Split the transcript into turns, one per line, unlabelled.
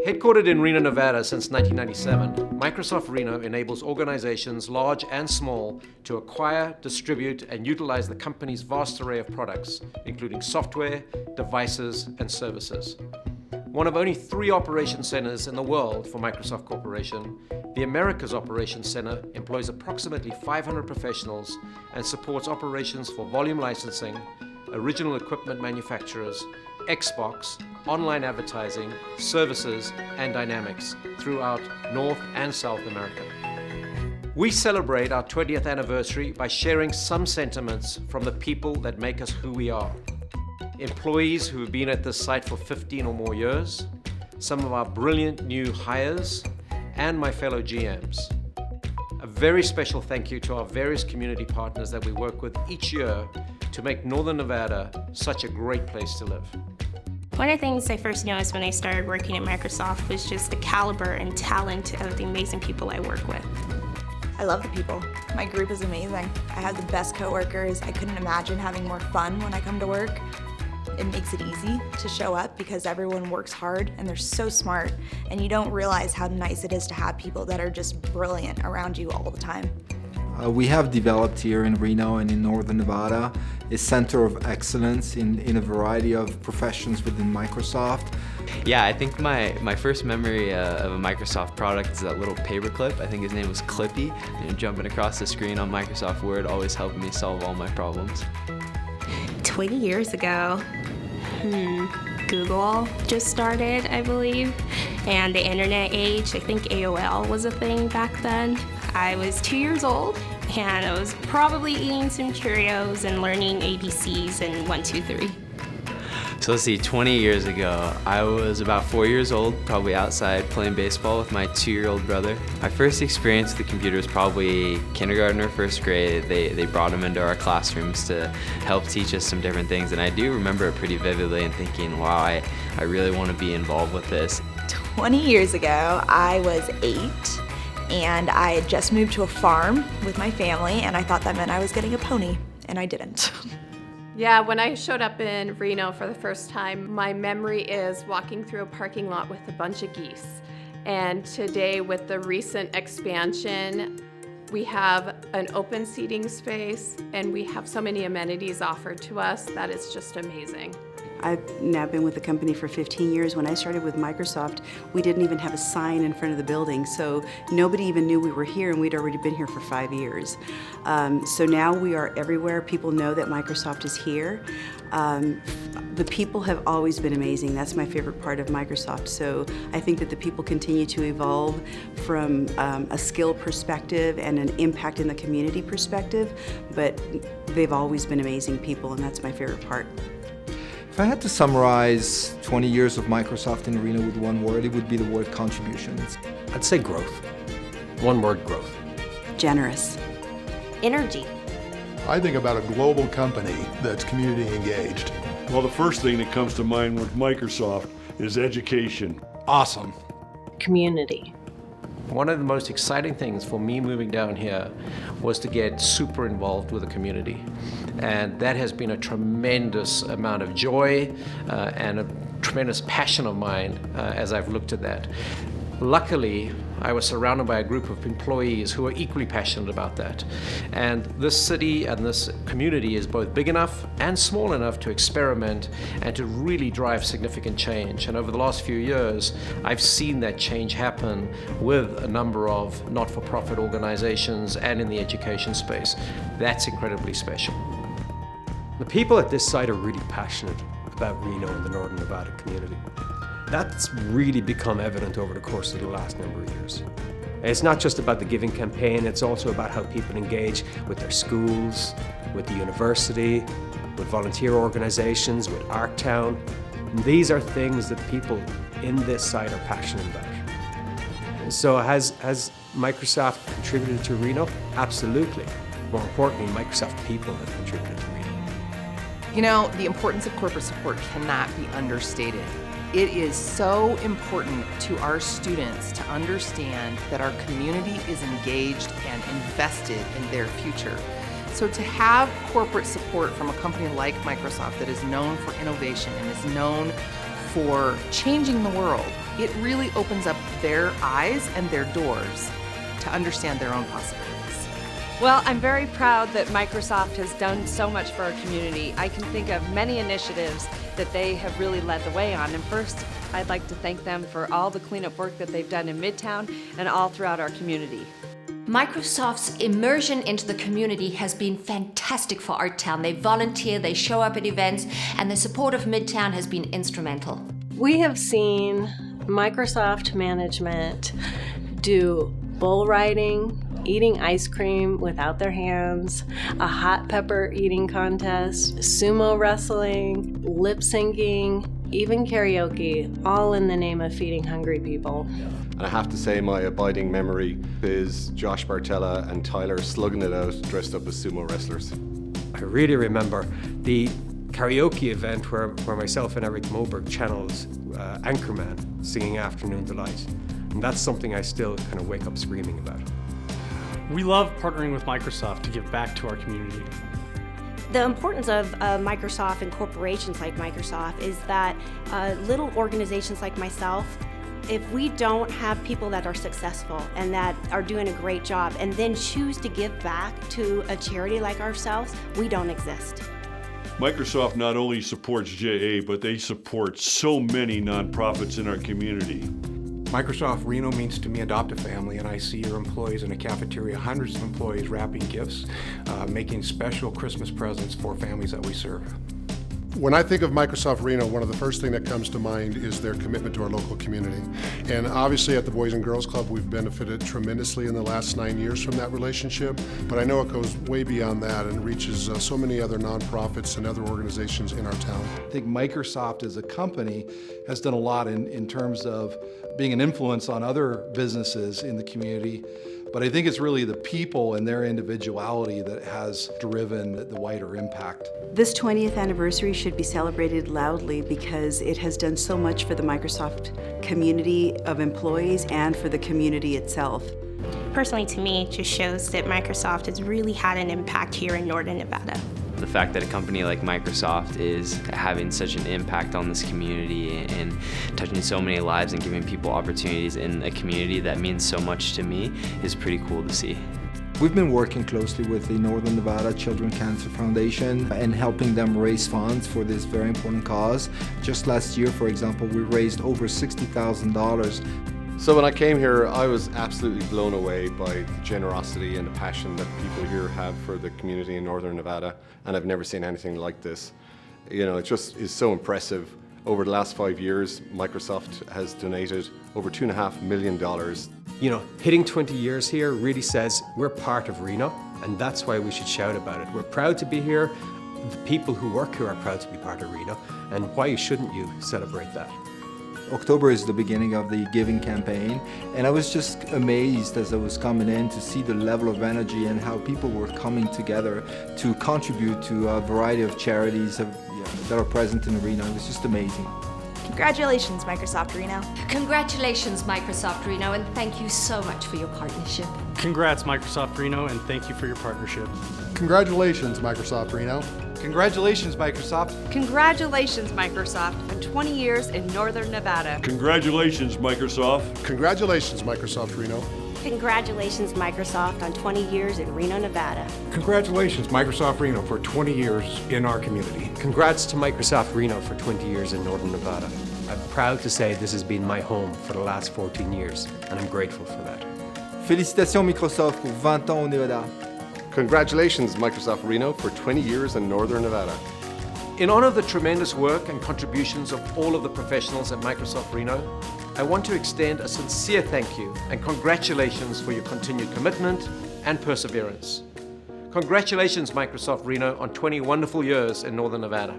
Headquartered in Reno, Nevada since 1997, Microsoft Reno enables organizations large and small to acquire, distribute, and utilize the company's vast array of products, including software, devices, and services. One of only 3 operation centers in the world for Microsoft Corporation, the Americas Operations Center employs approximately 500 professionals and supports operations for volume licensing, original equipment manufacturers, Xbox, online advertising, services, and dynamics throughout North and South America. We celebrate our 20th anniversary by sharing some sentiments from the people that make us who we are. Employees who have been at this site for 15 or more years, some of our brilliant new hires, and my fellow GMs. A very special thank you to our various community partners that we work with each year to make Northern Nevada such a great place to live.
One of the things I first noticed when I started working at Microsoft was just the caliber and talent of the amazing people I work with.
I love the people. My group is amazing. I have the best coworkers. I couldn't imagine having more fun when I come to work. It makes it easy to show up because everyone works hard and they're so smart, and you don't realize how nice it is to have people that are just brilliant around you all the time.
We have developed here in Reno and in Northern Nevada a center of excellence in a variety of professions within Microsoft.
Yeah, I think my first memory of a Microsoft product is that little paperclip. I think his name was Clippy. Jumping across the screen on Microsoft Word always helped me solve all my problems.
20 years ago, Google just started, I believe, and the internet age, I think AOL was a thing back then. I was 2 years old, and I was probably eating some Cheerios and learning ABCs and 1, 2, 3.
So let's see, 20 years ago, I was about 4 years old, probably outside playing baseball with my 2-year-old brother. My first experience with the computer was probably kindergarten or first grade. They brought them into our classrooms to help teach us some different things, and I do remember it pretty vividly and thinking, wow, I really want to be involved with this.
20 years ago, I was 8, and I had just moved to a farm with my family, and I thought that meant I was getting a pony, and I didn't.
Yeah, when I showed up in Reno for the first time, my memory is walking through a parking lot with a bunch of geese. And today, with the recent expansion, we have an open seating space and we have so many amenities offered to us that is just amazing.
I've now been with the company for 15 years. When I started with Microsoft, we didn't even have a sign in front of the building, so nobody even knew we were here, and we'd already been here for 5 years. So now we are everywhere. People know that Microsoft is here. The people have always been amazing. That's my favorite part of Microsoft. So I think that the people continue to evolve from a skill perspective and an impact in the community perspective, but they've always been amazing people, and that's my favorite part.
If I had to summarize 20 years of Microsoft in Reno with one word, it would be the word contributions.
I'd say growth. One word, growth.
Generous.
Energy.
I think about a global company that's community engaged.
Well, the first thing that comes to mind with Microsoft is education.
Awesome.
Community.
One of the most exciting things for me moving down here was to get super involved with the community. And that has been a tremendous amount of joy and a tremendous passion of mine as I've looked at that. Luckily, I was surrounded by a group of employees who are equally passionate about that. And this city and this community is both big enough and small enough to experiment and to really drive significant change. And over the last few years, I've seen that change happen with a number of not-for-profit organizations and in the education space. That's incredibly special.
The people at this site are really passionate about Reno and the Northern Nevada community. That's really become evident over the course of the last number of years. It's not just about the giving campaign, it's also about how people engage with their schools, with the university, with volunteer organizations, with Arctown. And these are things that people in this site are passionate about. So has Microsoft contributed to Reno? Absolutely. More importantly, Microsoft people have contributed to Reno.
You know, the importance of corporate support cannot be understated. It is so important to our students to understand that our community is engaged and invested in their future. So to have corporate support from a company like Microsoft that is known for innovation and is known for changing the world, it really opens up their eyes and their doors to understand their own possibilities.
Well, I'm very proud that Microsoft has done so much for our community. I can think of many initiatives that they have really led the way on. And first, I'd like to thank them for all the cleanup work that they've done in Midtown and all throughout our community.
Microsoft's immersion into the community has been fantastic for our town. They volunteer, they show up at events, and the support of Midtown has been instrumental.
We have seen Microsoft management do bull riding, eating ice cream without their hands, a hot pepper eating contest, sumo wrestling, lip syncing, even karaoke, all in the name of feeding hungry people.
And I have to say my abiding memory is Josh Bartella and Tyler slugging it out dressed up as sumo wrestlers.
I really remember the karaoke event where myself and Eric Moberg channeled Anchorman singing Afternoon Delight. And that's something I still kind of wake up screaming about.
We love partnering with Microsoft to give back to our community.
The importance of Microsoft and corporations like Microsoft is that little organizations like myself, if we don't have people that are successful and that are doing a great job and then choose to give back to a charity like ourselves, we don't exist.
Microsoft not only supports JA, but they support so many nonprofits in our community.
Microsoft Reno means to me adopt a family, and I see your employees in a cafeteria, hundreds of employees wrapping gifts, making special Christmas presents for families that we serve.
When I think of Microsoft Reno, one of the first things that comes to mind is their commitment to our local community. And obviously at the Boys and Girls Club, we've benefited tremendously in the last 9 years from that relationship, but I know it goes way beyond that and reaches so many other nonprofits and other organizations in our town.
I think Microsoft as a company has done a lot in terms of being an influence on other businesses in the community. But I think it's really the people and their individuality that has driven the wider impact.
This 20th anniversary should be celebrated loudly because it has done so much for the Microsoft community of employees and for the community itself.
Personally, to me, it just shows that Microsoft has really had an impact here in Northern Nevada.
The fact that a company like Microsoft is having such an impact on this community and touching so many lives and giving people opportunities in a community that means so much to me is pretty cool to see.
We've been working closely with the Northern Nevada Children Cancer Foundation and helping them raise funds for this very important cause. Just last year, for example, we raised over $60,000.
So when I came here, I was absolutely blown away by the generosity and the passion that people here have for the community in Northern Nevada, and I've never seen anything like this. You know, it just is so impressive. Over the last 5 years, Microsoft has donated over $2.5 million.
You know, hitting 20 years here really says we're part of Reno, and that's why we should shout about it. We're proud to be here. The people who work here are proud to be part of Reno, and why shouldn't you celebrate that?
October is the beginning of the giving campaign, and I was just amazed as I was coming in to see the level of energy and how people were coming together to contribute to a variety of charities that are present in Reno. It was just amazing.
Congratulations, Microsoft Reno.
Congratulations, Microsoft Reno, and thank you so much for your partnership.
Congrats, Microsoft Reno, and thank you for your partnership.
Congratulations, Microsoft Reno.
Congratulations, Microsoft.
Congratulations, Microsoft, on 20 years in Northern Nevada.
Congratulations, Microsoft.
Congratulations, Microsoft Reno.
Congratulations, Microsoft, on 20 years in Reno, Nevada.
Congratulations, Microsoft Reno, for 20 years in our community.
Congrats to Microsoft Reno for 20 years in Northern Nevada. I'm proud to say this has been my home for the last 14 years, and I'm grateful for that.
Félicitations Microsoft pour 20 ans au Nevada.
Congratulations, Microsoft Reno, for 20 years in Northern Nevada.
In honor of the tremendous work and contributions of all of the professionals at Microsoft Reno, I want to extend a sincere thank you and congratulations for your continued commitment and perseverance. Congratulations, Microsoft Reno, on 20 wonderful years in Northern Nevada.